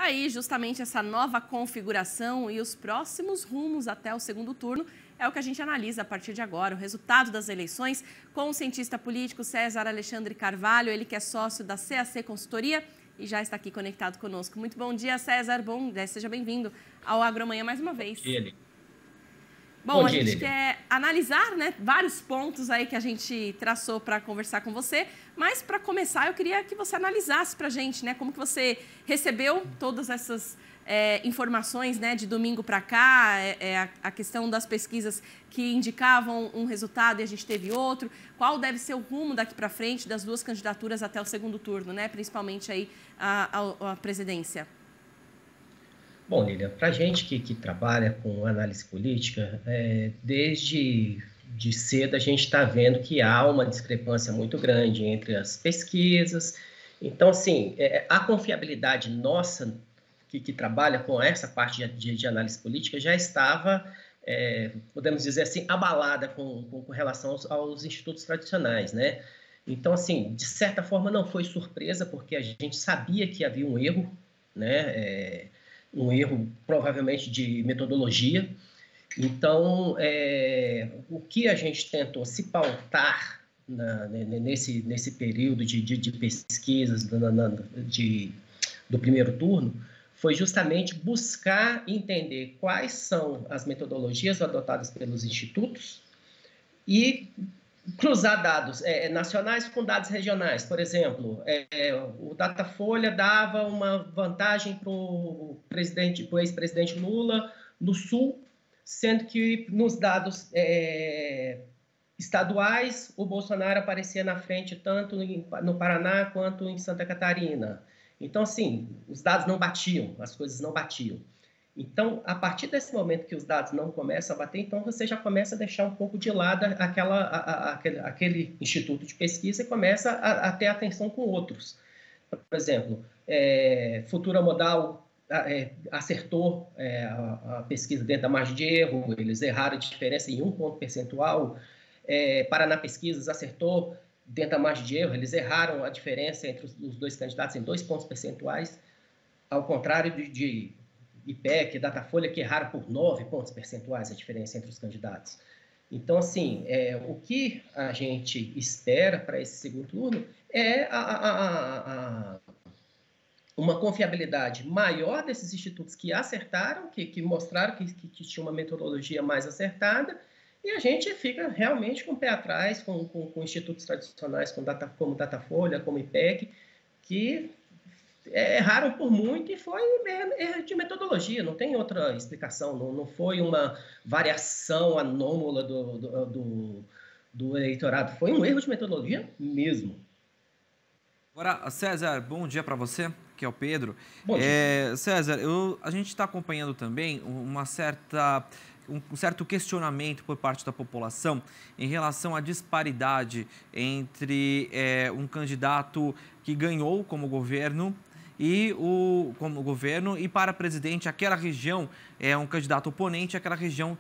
aí justamente essa nova configuração e os próximos rumos até o segundo turno é o que a gente analisa a partir de agora. O resultado das eleições com o cientista político César Alexandre Carvalho, ele que é sócio da CAC Consultoria e já está aqui conectado conosco. Muito bom dia, César. Seja bem-vindo ao Agromanhã mais uma vez. Bom, a gente quer analisar, né, vários pontos aí que a gente traçou para conversar com você, mas para começar eu queria que você analisasse para a gente, né, como que você recebeu todas essas informações, né, de domingo para cá, a questão das pesquisas que indicavam um resultado e a gente teve outro, qual deve ser o rumo daqui para frente das duas candidaturas até o segundo turno, né, principalmente aí a presidência. Bom, Lilian, para a gente que trabalha com análise política, desde de cedo a gente está vendo que há uma discrepância muito grande entre as pesquisas. Então, assim, a confiabilidade nossa, que trabalha com essa parte de análise política, já estava, podemos dizer assim, abalada com relação aos institutos tradicionais, né? Então, assim, de certa forma não foi surpresa, porque a gente sabia que havia um erro, né? Um erro provavelmente de metodologia. Então, o que a gente tentou se pautar nesse período de pesquisas do primeiro turno foi justamente buscar entender quais são as metodologias adotadas pelos institutos e cruzar dados nacionais com dados regionais. Por exemplo, o Datafolha dava uma vantagem para o ex-presidente Lula no Sul, sendo que nos dados estaduais o Bolsonaro aparecia na frente tanto no Paraná quanto em Santa Catarina. Então, assim, os dados não batiam, as coisas não batiam. Então, a partir desse momento que os dados não começam a bater, então você já começa a deixar um pouco de lado aquele instituto de pesquisa e começa a ter atenção com outros. Por exemplo, Futura Modal acertou a pesquisa dentro da margem de erro, eles erraram a diferença em 1 ponto percentual. Paraná Pesquisas acertou dentro da margem de erro, eles erraram a diferença entre os dois candidatos em 2 pontos percentuais, ao contrário de IPEC, Datafolha, que erraram por 9 pontos percentuais a diferença entre os candidatos. Então, assim, o que a gente espera para esse segundo turno é uma confiabilidade maior desses institutos que acertaram, que mostraram que tinha uma metodologia mais acertada, e a gente fica realmente com o pé atrás com institutos tradicionais como Datafolha, como IPEC, que erraram por muito e foi erro de metodologia, não tem outra explicação, não foi uma variação anômala do eleitorado, foi um erro de metodologia mesmo. Agora, César, bom dia para você, que é o Pedro. Bom dia. César, a gente está acompanhando também um certo questionamento por parte da população em relação à disparidade entre um candidato que ganhou como governo e para presidente, aquela região um candidato oponente, aquela região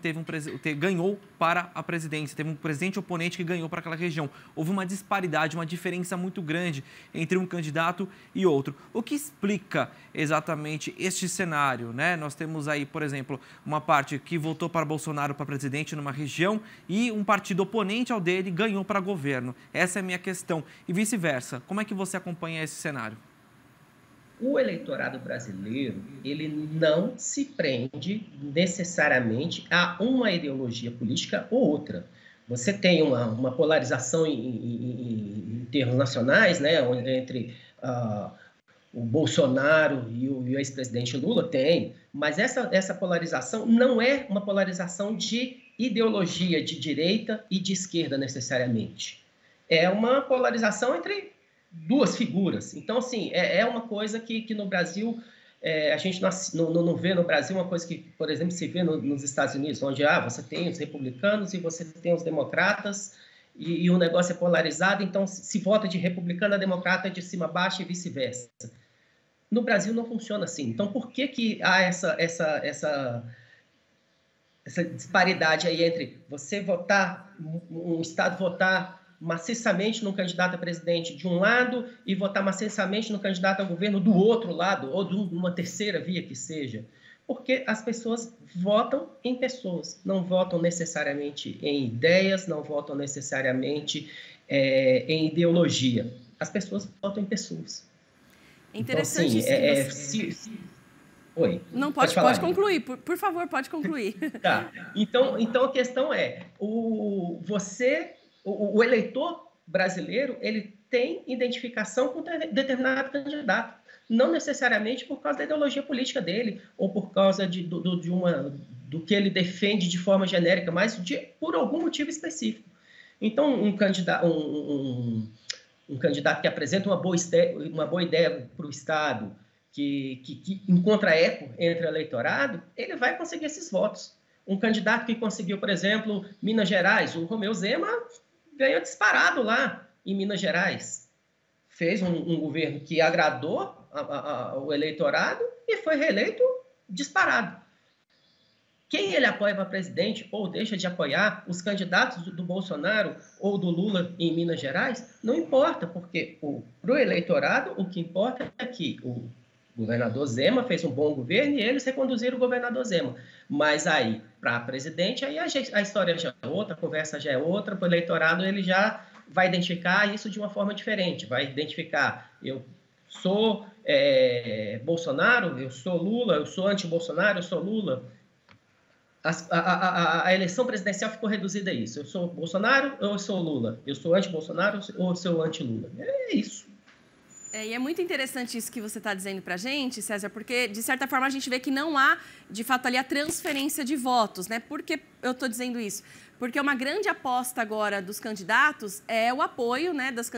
ganhou para a presidência, teve um presidente oponente que ganhou para aquela região. Houve uma disparidade, uma diferença muito grande entre um candidato e outro. O que explica exatamente este cenário, né? Nós temos aí, por exemplo, uma parte que votou para Bolsonaro para presidente numa região e um partido oponente ao dele ganhou para governo. Essa é a minha questão. E vice-versa. Como é que você acompanha esse cenário? O eleitorado brasileiro, ele não se prende necessariamente a uma ideologia política ou outra. Você tem uma polarização em termos nacionais, né, entre o Bolsonaro e o ex-presidente Lula, mas essa polarização não é uma polarização de ideologia de direita e de esquerda necessariamente. É uma polarização entre duas figuras. Então, assim, é uma coisa que no Brasil, a gente não vê no Brasil uma coisa que, por exemplo, se vê nos Estados Unidos, onde você tem os republicanos e você tem os democratas e o negócio é polarizado, então se vota de republicano a democrata de cima a baixo e vice-versa. No Brasil não funciona assim. Então, por que há essa disparidade aí entre você votar, um estado votar maciçamente no candidato a presidente de um lado e votar maciçamente no candidato a governo do outro lado, ou de uma terceira via que seja. Porque as pessoas votam em pessoas, não votam necessariamente em ideias, não votam necessariamente em ideologia. As pessoas votam em pessoas. Interessante então, assim, Oi. Não, pode concluir, por favor, pode concluir. Tá. Então a questão é, o eleitor brasileiro, ele tem identificação com determinado candidato, não necessariamente por causa da ideologia política dele, ou por causa do que ele defende de forma genérica, mas por algum motivo específico. Então, um candidato que apresenta uma boa ideia para o Estado, que encontra eco entre o eleitorado, ele vai conseguir esses votos. Um candidato que conseguiu, por exemplo, Minas Gerais, o Romeu Zema ganhou disparado lá em Minas Gerais. Fez um governo que agradou o eleitorado e foi reeleito disparado. Quem ele apoia para presidente ou deixa de apoiar, os candidatos do Bolsonaro ou do Lula em Minas Gerais, não importa, porque para o eleitorado o que importa é que o governador Zema fez um bom governo e eles reconduziram o governador Zema. Mas aí, para presidente, aí a história já é outra, a conversa já é outra, para o eleitorado ele já vai identificar isso de uma forma diferente, vai identificar, eu sou Bolsonaro, eu sou Lula, eu sou anti-Bolsonaro, eu sou Lula. A eleição presidencial ficou reduzida a isso. Eu sou Bolsonaro ou eu sou Lula? Eu sou anti-Bolsonaro ou eu sou anti-Lula? É isso. E é muito interessante isso que você está dizendo para a gente, César, porque, de certa forma, a gente vê que não há, de fato, ali a transferência de votos, né? Por que eu estou dizendo isso? Porque uma grande aposta agora dos candidatos é o apoio, né, dos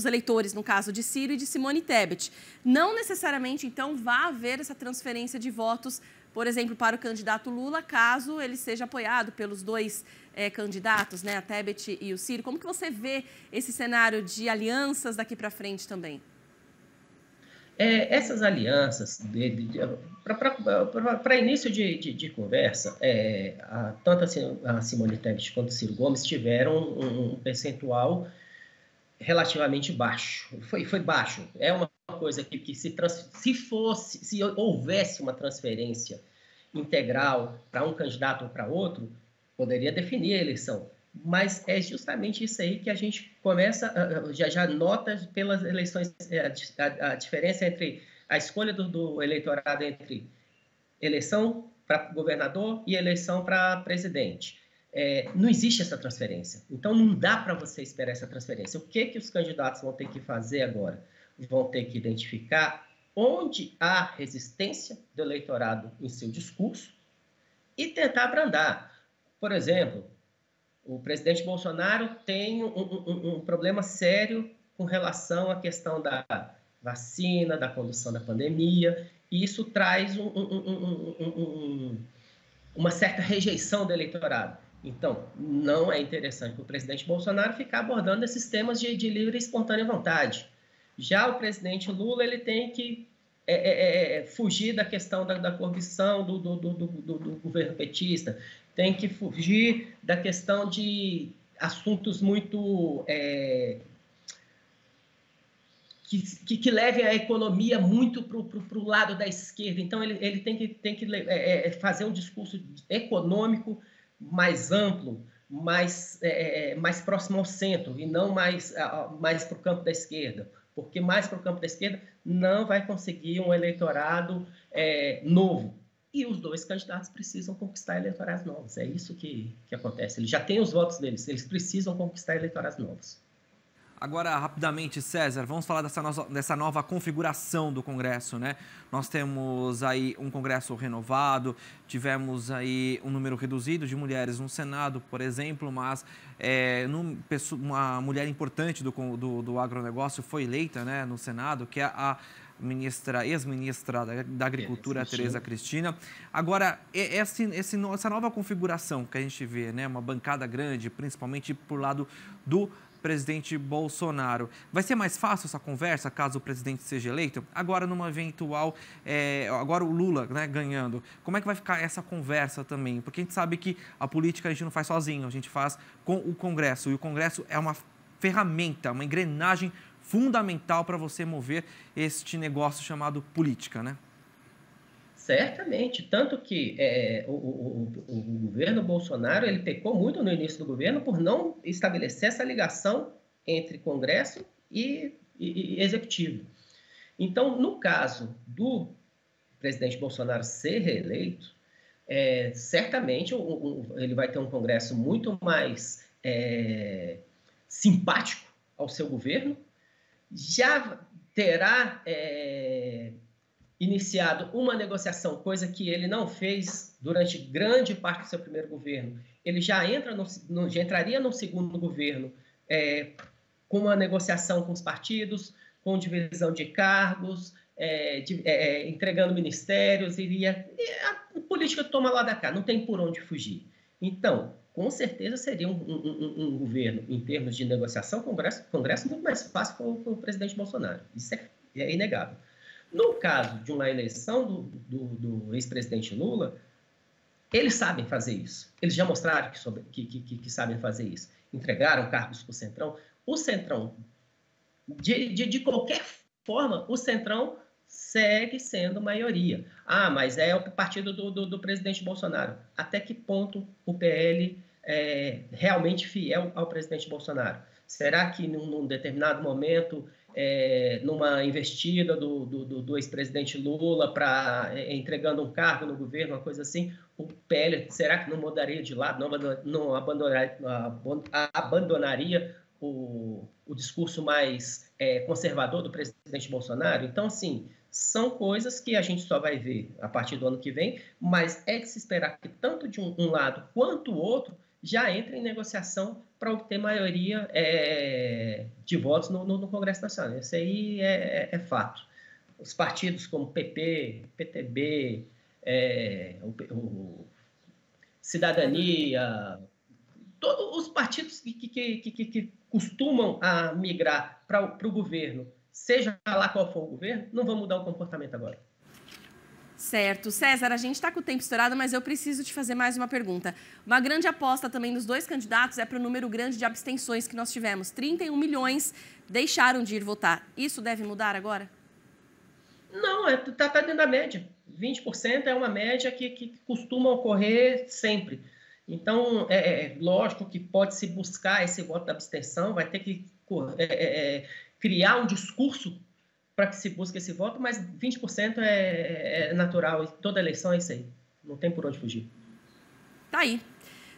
eleitores, no caso de Ciro e de Simone Tebet. Não necessariamente, então, vai haver essa transferência de votos, por exemplo, para o candidato Lula, caso ele seja apoiado pelos dois candidatos, né, a Tebet e o Ciro. Como que você vê esse cenário de alianças daqui para frente também? Essas alianças, para início de conversa, tanto a Simone Tebet quanto o Ciro Gomes tiveram um percentual relativamente baixo. Foi baixo. É uma coisa que se houvesse uma transferência integral para um candidato ou para outro, poderia definir a eleição. Mas é justamente isso aí que a gente começa, já nota pelas eleições, a diferença entre a escolha do eleitorado entre eleição para governador e eleição para presidente. Não existe essa transferência. Então, não dá para você esperar essa transferência. O que os candidatos vão ter que fazer agora? Vão ter que identificar onde há resistência do eleitorado em seu discurso e tentar abrandar. Por exemplo, o presidente Bolsonaro tem um problema sério com relação à questão da vacina, da condução da pandemia, e isso traz uma certa rejeição do eleitorado. Então, não é interessante para o presidente Bolsonaro ficar abordando esses temas de livre e espontânea vontade. Já o presidente Lula, ele tem que fugir da questão da corrupção do governo petista, tem que fugir da questão de assuntos muito que levem a economia muito para o lado da esquerda. Então, ele tem que fazer um discurso econômico mais amplo, mais próximo ao centro, e não mais para o campo da esquerda. Porque mais para o campo da esquerda não vai conseguir um eleitorado novo. E os dois candidatos precisam conquistar eleitorados novos. É isso que acontece. Eles já têm os votos deles, eles precisam conquistar eleitorados novos. Agora, rapidamente, César, vamos falar dessa nova configuração do Congresso, né? Nós temos aí um Congresso renovado, tivemos aí um número reduzido de mulheres no Senado, por exemplo, mas uma mulher importante do agronegócio foi eleita, né, no Senado, que é a ex-ministra da Agricultura, Tereza Cristina. Agora, essa nova configuração que a gente vê, né, uma bancada grande, principalmente por lado do presidente Bolsonaro. Vai ser mais fácil essa conversa caso o presidente seja eleito? Agora, numa eventual... agora o Lula, né, ganhando. Como é que vai ficar essa conversa também? Porque a gente sabe que a política a gente não faz sozinho, a gente faz com o Congresso. E o Congresso é uma ferramenta, uma engrenagem fundamental para você mover este negócio chamado política, né? Certamente, tanto que o governo Bolsonaro ele pecou muito no início do governo por não estabelecer essa ligação entre Congresso e Executivo. Então, no caso do presidente Bolsonaro ser reeleito, certamente ele vai ter um Congresso muito mais simpático ao seu governo, já terá iniciado uma negociação, coisa que ele não fez durante grande parte do seu primeiro governo. Ele já entraria no segundo governo com uma negociação com os partidos, com divisão de cargos, entregando ministérios, a política toma lá da cá, não tem por onde fugir. Então, com certeza seria um governo, em termos de negociação, Congresso muito mais fácil com o presidente Bolsonaro. Isso é inegável. No caso de uma eleição do ex-presidente Lula, eles sabem fazer isso. Eles já mostraram que sabem fazer isso. Entregaram cargos para o Centrão. O Centrão, de qualquer forma, o Centrão segue sendo maioria. Mas é o partido do presidente Bolsonaro. Até que ponto o PL é realmente fiel ao presidente Bolsonaro? Será que num determinado momento, numa investida do ex-presidente Lula entregando um cargo no governo, uma coisa assim, o PL, será que não mudaria de lado, não abandonaria o discurso mais conservador do presidente Bolsonaro? Então, assim, são coisas que a gente só vai ver a partir do ano que vem, mas é de se esperar que tanto de um lado quanto o outro já entre em negociação para obter maioria de votos no Congresso Nacional. Isso aí é fato. Os partidos como PP, PTB, Cidadania, todos os partidos que costumam migrar para o governo, seja lá qual for o governo, não vão mudar o comportamento agora. Certo. César, a gente está com o tempo estourado, mas eu preciso te fazer mais uma pergunta. Uma grande aposta também dos dois candidatos é para o número grande de abstenções que nós tivemos. 31 milhões deixaram de ir votar. Isso deve mudar agora? Não, está dentro da média. 20% é uma média que costuma ocorrer sempre. Então, lógico que pode-se buscar esse voto da abstenção, vai ter que criar um discurso para que se busque esse voto, mas 20% é natural, toda eleição é isso aí, não tem por onde fugir. Tá aí.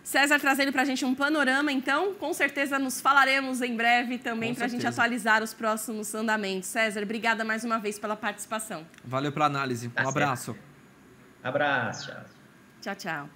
César trazendo para a gente um panorama, então, com certeza nos falaremos em breve também para a gente atualizar os próximos andamentos. César, obrigada mais uma vez pela participação. Valeu pela análise. Um abraço. Abraço, tchau. Tchau, tchau.